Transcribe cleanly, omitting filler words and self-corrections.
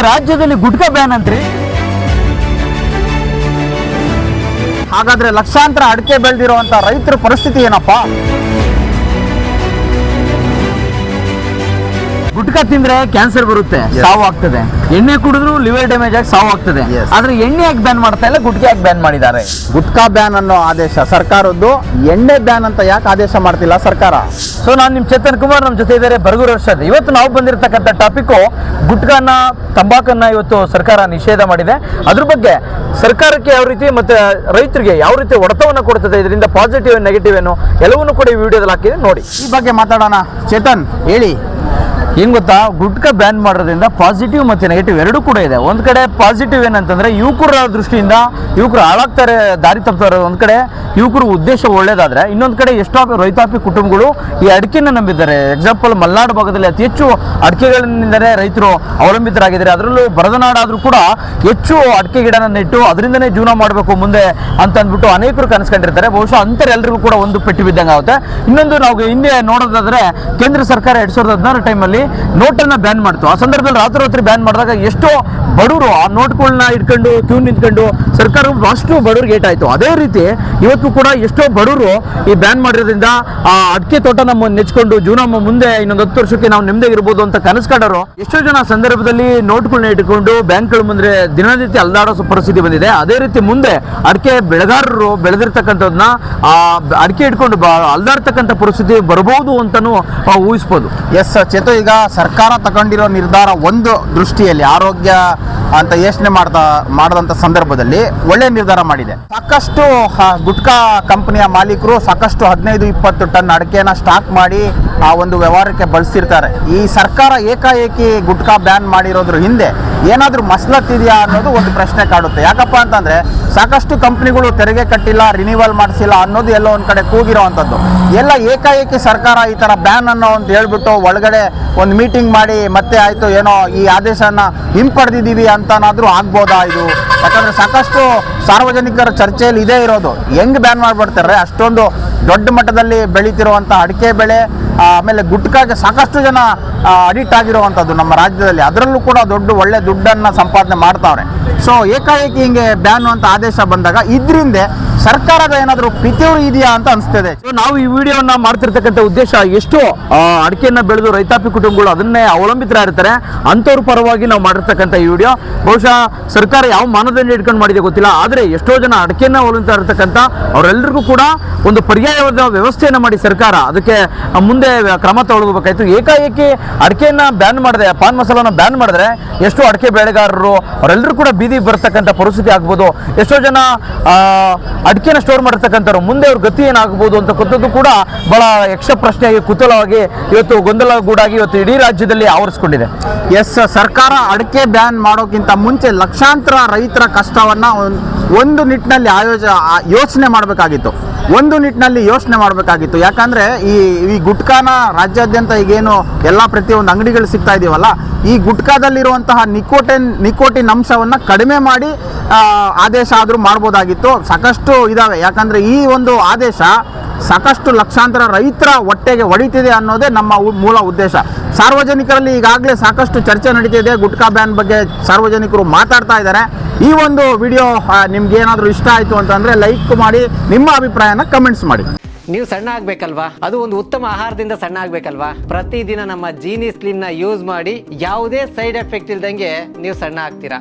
ರಾಜ್ಯದಲ್ಲಿ ಗುಟ್ಕಾ ಬ್ಯಾನ್ ಅಂತ್ರಿ. ಹಾಗಾದ್ರೆ ಲಕ್ಷಾಂತರ ಅಡಿಕೆ ಬೆಳೆದಿರುವಂತ ರೈತರ ಪರಿಸ್ಥಿತಿ ಏನಪ್ಪಾ? ಗುಟ್ಕಾ ತಿಂದ್ರೆ ಕ್ಯಾನ್ಸರ್ ಬರುತ್ತೆ, ಸಾವು ಆಗ್ತದೆ. ಎಣ್ಣೆ ಕುಡಿದ್ರು ಲಿವರ್ ಡ್ಯಾಮೇಜ್ ಆಗಿ ಸಾವು ಆಗ್ತದೆ. ಆದ್ರೆ ಎಣ್ಣೆ ಯಾಕೆ ಬ್ಯಾನ್ ಮಾಡ್ತಾ ಇಲ್ಲ, ಗುಟ್ಕಾ ಯಾಕೆ ಬ್ಯಾನ್ ಮಾಡಿದ್ದಾರೆ? ಗುಟ್ಕಾ ಬ್ಯಾನ್ ಅನ್ನೋ ಆದೇಶ ಸರ್ಕಾರದ್ದು, ಎಣ್ಣೆ ಬ್ಯಾನ್ ಅಂತ ಯಾಕೆ ಆದೇಶ ಮಾಡ್ತಿಲ್ಲ ಸರ್ಕಾರ? ಸೊ ನಾನು ನಿಮ್ ಚೇತನ್ ಕುಮಾರ್, ನಮ್ಮ ಜೊತೆ ಇದ್ದಾರೆ ಬರಗೂರು ಅರ್ಷದ್. ಇವತ್ತು ನಾವು ಬಂದಿರತಕ್ಕಂಥ ಟಾಪಿಕ್ ಗುಟ್ಕಾನ, ತಂಬಾಕನ್ನ ಇವತ್ತು ಸರ್ಕಾರ ನಿಷೇಧ ಮಾಡಿದೆ. ಅದ್ರ ಬಗ್ಗೆ ಸರ್ಕಾರಕ್ಕೆ ಯಾವ ರೀತಿ ಮತ್ತೆ ರೈತರಿಗೆ ಯಾವ ರೀತಿ ಹೊಡೆತವನ್ನ ಕೊಡ್ತದೆ, ಇದರಿಂದ ಪಾಸಿಟಿವ್ ನೆಗೆಟಿವ್ ಏನು ಎಲ್ಲವನ್ನೂ ಕೂಡ ಈ ವಿಡಿಯೋದಲ್ಲಿ ಹಾಕಿದೆ ನೋಡಿ. ಈ ಬಗ್ಗೆ ಮಾತಾಡೋಣ. ಚೇತನ್ ಹೇಳಿ. ಏನ್ ಗೊತ್ತಾ, ಗುಟ್ಕಾ ಬ್ಯಾನ್ ಮಾಡೋದ್ರಿಂದ ಪಾಸಿಟಿವ್ ಮತ್ತೆ ನೆಗೆಟಿವ್ ಎರಡೂ ಕೂಡ ಇದೆ. ಒಂದ್ ಕಡೆ ಪಾಸಿಟಿವ್ ಏನಂತಂದ್ರೆ ಯುವಕರ ದೃಷ್ಟಿಯಿಂದ ಯುವಕರು ಹಾಳಾಗ್ತಾರೆ, ದಾರಿ ತಪ್ತಾರೆ. ಒಂದ್ ಕಡೆ ಯುವಕರು ಉದ್ದೇಶ ಒಳ್ಳೇದಾದ್ರೆ, ಇನ್ನೊಂದ್ ಕಡೆ ಎಷ್ಟೋ ರೈತಾಪಿ ಕುಟುಂಬಗಳು ಈ ಅಡಿಕೆನ ನಂಬಿದ್ದಾರೆ. ಎಕ್ಸಾಂಪಲ್ ಮಲೆನಾಡು ಭಾಗದಲ್ಲಿ ಅತಿ ಹೆಚ್ಚು ಅಡಿಕೆಗಳಿಂದಲೇ ರೈತರು ಅವಲಂಬಿತರಾಗಿದ್ದಾರೆ. ಅದರಲ್ಲೂ ಬರದನಾಡಾದ್ರೂ ಕೂಡ ಹೆಚ್ಚು ಅಡಿಕೆ ಗಿಡನ ನೆಟ್ಟು ಅದರಿಂದನೇ ಜೀವನ ಮಾಡಬೇಕು ಮುಂದೆ ಅಂತ ಅಂದ್ಬಿಟ್ಟು ಅನೇಕರು ಕನಸ್ಕೊಂಡಿರ್ತಾರೆ. ಬಹುಶಃ ಅಂಥವ್ರೆಲ್ಲರಿಗೂ ಕೂಡ ಒಂದು ಪೆಟ್ಟು ಬಿದ್ದಂಗೆ ಆಗುತ್ತೆ. ಇನ್ನೊಂದು ನಾವು ಹಿಂದೆ ನೋಡೋದಾದ್ರೆ ಕೇಂದ್ರ ಸರ್ಕಾರ 2016 ಟೈಮಲ್ಲಿ ನೋಟನ್ನ ಬ್ಯಾನ್ ಮಾಡ್ತು. ಆ ಸಂದರ್ಭದಲ್ಲಿ ರಾತ್ರಿ ಬ್ಯಾನ್ ಮಾಡಿದಾಗ ಎಷ್ಟೋ ಬಡವರು ಆ ನೋಟ್ಗಳನ್ನ ಇಟ್ಕೊಂಡು ಕ್ಯೂ ನಿಂತ್ಕೊಂಡು ಸರ್ಕಾರ ಅಷ್ಟು ಬಡವ್ರಿಗೆ ಏಟಾಯ್ತು. ಅದೇ ರೀತಿ ಇವತ್ತು ಕೂಡ ಎಷ್ಟೋ ಬಡವರು ಈ ಬ್ಯಾನ್ ಮಾಡಿರೋದ್ರಿಂದ ಆ ಅಡಿಕೆ ತೋಟ ನಮ್ಮ ನೆಚ್ಕೊಂಡು ಜೀವನ ಮುಂದೆ ಇನ್ನೊಂದು 10 ವರ್ಷಕ್ಕೆ ನಾವು ನೆಮ್ಮದಿಯಾಗಿರ್ಬೋದು ಅಂತ ಕನಸ್ಕೊಂಡರು. ಎಷ್ಟೋ ಜನ ಸಂದರ್ಭದಲ್ಲಿ ನೋಟ್ಗಳನ್ನ ಇಟ್ಕೊಂಡು ಬ್ಯಾಂಕ್ಗಳ ಮುಂದೆ ದಿನನಿತ್ಯ ಅಲ್ದಾಡೋ ಪರಿಸ್ಥಿತಿ ಬಂದಿದೆ. ಅದೇ ರೀತಿ ಮುಂದೆ ಅಡಿಕೆ ಬೆಳೆಗಾರರು ಬೆಳೆದಿರ್ತಕ್ಕಂಥದ್ದನ್ನ ಆ ಅಡಿಕೆ ಇಟ್ಕೊಂಡು ಅಲ್ದಾಡ್ತಕ್ಕಂಥ ಪರಿಸ್ಥಿತಿ ಬರಬಹುದು ಅಂತಾನು ಊಹಿಸ್ಬೋದು. ಎಸ್ ಚೇತು, ಈಗ ಸರ್ಕಾರ ತಗೊಂಡಿರೋ ನಿರ್ಧಾರ ಒಂದು ದೃಷ್ಟಿಯಲ್ಲಿ ಆರೋಗ್ಯ ಅಂತ ಯೋಚನೆ ಮಾಡದಂಥ ಸಂದರ್ಭದಲ್ಲಿ ಒಳ್ಳೆ ನಿರ್ಧಾರ ಮಾಡಿದೆ. ಸಾಕಷ್ಟು ಗುಟ್ಕಾ ಕಂಪನಿಯ ಮಾಲೀಕರು ಸಾಕಷ್ಟು 15-20 ಟನ್ ಅಡಿಕೆನ ಸ್ಟಾಕ್ ಮಾಡಿ ಆ ಒಂದು ವ್ಯವಹಾರಕ್ಕೆ ಬಳಸ್ತಿರ್ತಾರೆ. ಈ ಸರ್ಕಾರ ಏಕಾಏಕಿ ಗುಟ್ಕಾ ಬ್ಯಾನ್ ಮಾಡಿರೋದ್ರ ಹಿಂದೆ ಏನಾದರೂ ಮಸಲತ್ ಇದೆಯಾ ಅನ್ನೋದು ಒಂದು ಪ್ರಶ್ನೆ ಕಾಡುತ್ತೆ. ಯಾಕಪ್ಪ ಅಂತಂದರೆ ಸಾಕಷ್ಟು ಕಂಪ್ನಿಗಳು ತೆರಿಗೆ ಕಟ್ಟಿಲ್ಲ, ರಿನಿವಲ್ ಮಾಡಿಸಿಲ್ಲ ಅನ್ನೋದು ಎಲ್ಲೋ ಒಂದು ಕಡೆ ಕೂಗಿರೋವಂಥದ್ದು. ಎಲ್ಲ ಏಕಾಏಕಿ ಸರ್ಕಾರ ಈ ಥರ ಬ್ಯಾನ್ ಅನ್ನೋ ಅಂತ ಹೇಳ್ಬಿಟ್ಟು ಒಳಗಡೆ ಒಂದು ಮೀಟಿಂಗ್ ಮಾಡಿ ಮತ್ತೆ ಆಯಿತು ಏನೋ ಈ ಆದೇಶನ ಹಿಂಪಡೆದಿದ್ದೀವಿ ಅಂತನಾದರೂ ಆಗ್ಬೋದಾ ಇದು? ಯಾಕಂದರೆ ಸಾಕಷ್ಟು ಸಾರ್ವಜನಿಕರ ಚರ್ಚೆಯಲ್ಲಿ ಇದೇ ಇರೋದು. ಹೆಂಗೆ ಬ್ಯಾನ್ ಮಾಡಿಬಿಡ್ತಾರೆ? ಅಷ್ಟೊಂದು ದೊಡ್ಡ ಮಟ್ಟದಲ್ಲಿ ಬೆಳೀತಿರುವಂಥ ಅಡಿಕೆ ಬೆಳೆ, ಆಮೇಲೆ ಗುಟ್ಕಾಗೆ ಸಾಕಷ್ಟು ಜನ ಅಡಿಕ್ಟ್ ಆಗಿರುವಂಥದ್ದು ನಮ್ಮ ರಾಜ್ಯದಲ್ಲಿ. ಅದರಲ್ಲೂ ಕೂಡ ಒಳ್ಳೆ ದುಡ್ಡನ್ನು ಸಂಪಾದನೆ ಮಾಡ್ತಾವ್ರೆ. ಸೊ ಏಕಾಏಕಿ ಹಿಂಗೆ ಬ್ಯಾನ್ ಅಂತ ಆದೇಶ ಬಂದಾಗ ಇದರಿಂದ ಸರ್ಕಾರದ ಏನಾದರೂ ಪಿತೂರಿ ಇದೆಯಾ ಅಂತ ಅನಿಸ್ತದೆ. ನಾವು ಈ ವಿಡಿಯೋನ ಮಾಡ್ತಿರ್ತಕ್ಕಂಥ ಉದ್ದೇಶ ಎಷ್ಟೋ ಅಡಿಕೆಯನ್ನ ಬೆಳೆದು ರೈತಾಪಿ ಕುಟುಂಬಗಳು ಅದನ್ನೇ ಅವಲಂಬಿತರಾಗಿರ್ತಾರೆ, ಅಂಥವ್ರ ಪರವಾಗಿ ನಾವು ಮಾಡಿರ್ತಕ್ಕಂಥ ಈ ವಿಡಿಯೋ. ಬಹುಶಃ ಸರ್ಕಾರ ಯಾವ ಮಾನದಂಡ ಇಟ್ಕೊಂಡು ಮಾಡಿದೆ ಗೊತ್ತಿಲ್ಲ, ಆದರೆ ಎಷ್ಟೋ ಜನ ಅಡಿಕೆಯನ್ನ ಅವಲಂಬಿತ ಇರ್ತಕ್ಕಂಥ ಅವರೆಲ್ಲರಿಗೂ ಕೂಡ ಒಂದು ಪರ್ಯಾಯವಾದ ವ್ಯವಸ್ಥೆಯನ್ನು ಮಾಡಿ ಸರ್ಕಾರ ಅದಕ್ಕೆ ಮುಂದೆ ಕ್ರಮ ತಗೊಳ್ಬೇಕಾಯ್ತು. ಏಕಾಏಕಿ ಅಡಿಕೆಯನ್ನ ಬ್ಯಾನ್ ಮಾಡಿದೆ, ಪಾನ್ ಮಸಾಲನ ಬ್ಯಾನ್ ಮಾಡಿದ್ರೆ ಎಷ್ಟೋ ಅಡಿಕೆ ಬೆಳೆಗಾರರು ಅವರೆಲ್ಲರೂ ಕೂಡ ಬೀದಿ ಬರ್ತಕ್ಕಂಥ ಪರಿಸ್ಥಿತಿ ಆಗ್ಬೋದು. ಎಷ್ಟೋ ಜನ ಅಡಿಕೆನ ಸ್ಟೋರ್ ಮಾಡಿರ್ತಕ್ಕಂಥವ್ರು ಮುಂದೆ ಅವ್ರ ಗತಿ ಏನಾಗಬಹುದು ಅಂತ ಗೊತ್ತದ್ದು ಕೂಡ ಬಹಳ ಯಕ್ಷ ಪ್ರಶ್ನೆಯಾಗಿ ಕುತೂಹಲವಾಗಿ ಇವತ್ತು ಗೊಂದಲಗೂಡಾಗಿ ಇವತ್ತು ಇಡೀ ರಾಜ್ಯದಲ್ಲಿ ಆವರಿಸಿಕೊಂಡಿದೆ. ಎಸ್, ಸರ್ಕಾರ ಅಡಿಕೆ ಬ್ಯಾನ್ ಮಾಡೋಕ್ಕಿಂತ ಮುಂಚೆ ಲಕ್ಷಾಂತರ ರೈತರ ಕಷ್ಟವನ್ನು ಒಂದು ನಿಟ್ಟಿನಲ್ಲಿ ಯೋಚನೆ ಮಾಡಬೇಕಾಗಿತ್ತು. ಯಾಕಂದರೆ ಈ ಗುಟ್ಕಾನ ರಾಜ್ಯಾದ್ಯಂತ ಈಗೇನು ಎಲ್ಲ ಪ್ರತಿಯೊಂದು ಅಂಗಡಿಗಳು ಸಿಗ್ತಾ ಇದೀವಲ್ಲ, ಈ ಗುಟ್ಕಾದಲ್ಲಿರುವಂತಹ ನಿಕೋಟಿನ್ ಅಂಶವನ್ನು ಕಡಿಮೆ ಮಾಡಿ ಆದೇಶ ಆದರೂ ಮಾಡ್ಬೋದಾಗಿತ್ತು. ಸಾಕಷ್ಟು ಇದ್ದಾವೆ. ಯಾಕಂದರೆ ಈ ಒಂದು ಆದೇಶ ಸಾಕಷ್ಟು ಲಕ್ಷಾಂತರ ರೈತರ ಹೊಟ್ಟೆಗೆ ಹೊಡಿತಿದೆ ಅನ್ನೋದೇ ನಮ್ಮ ಮೂಲ ಉದ್ದೇಶ. ಸಾರ್ವಜನಿಕರಲ್ಲಿ ಈಗಾಗಲೇ ಸಾಕಷ್ಟು ಚರ್ಚೆ ನಡೀತಿದೆ. ಗುಟ್ಕಾ ಬ್ಯಾನ್ ಬಗ್ಗೆ ಸಾರ್ವಜನಿಕರು ಮಾತಾಡ್ತಾ ಇದ್ದಾರೆ. ಈ ಒಂದು ವಿಡಿಯೋ ನಿಮ್ಗೆ ಏನಾದರೂ ಇಷ್ಟ ಆಯಿತು ಅಂತಂದರೆ ಲೈಕ್ ಮಾಡಿ, ನಿಮ್ಮ ಅಭಿಪ್ರಾಯನ ಕಮೆಂಟ್ಸ್ ಮಾಡಿ. ನೀವು ಸಣ್ಣ ಆಗ್ಬೇಕಲ್ವಾ? ಅದು ಒಂದು ಉತ್ತಮ ಆಹಾರದಿಂದ ಸಣ್ಣ ಆಗ್ಬೇಕಲ್ವಾ? ಪ್ರತಿದಿನ ನಮ್ಮ ಜೀನಿ ಸ್ಲಿಮ್ನ ಯೂಸ್ ಮಾಡಿ ಯಾವುದೇ ಸೈಡ್ ಎಫೆಕ್ಟ್ ಇಲ್ದಂಗೆ ನೀವು ಸಣ್ಣ ಆಗ್ತೀರಾ.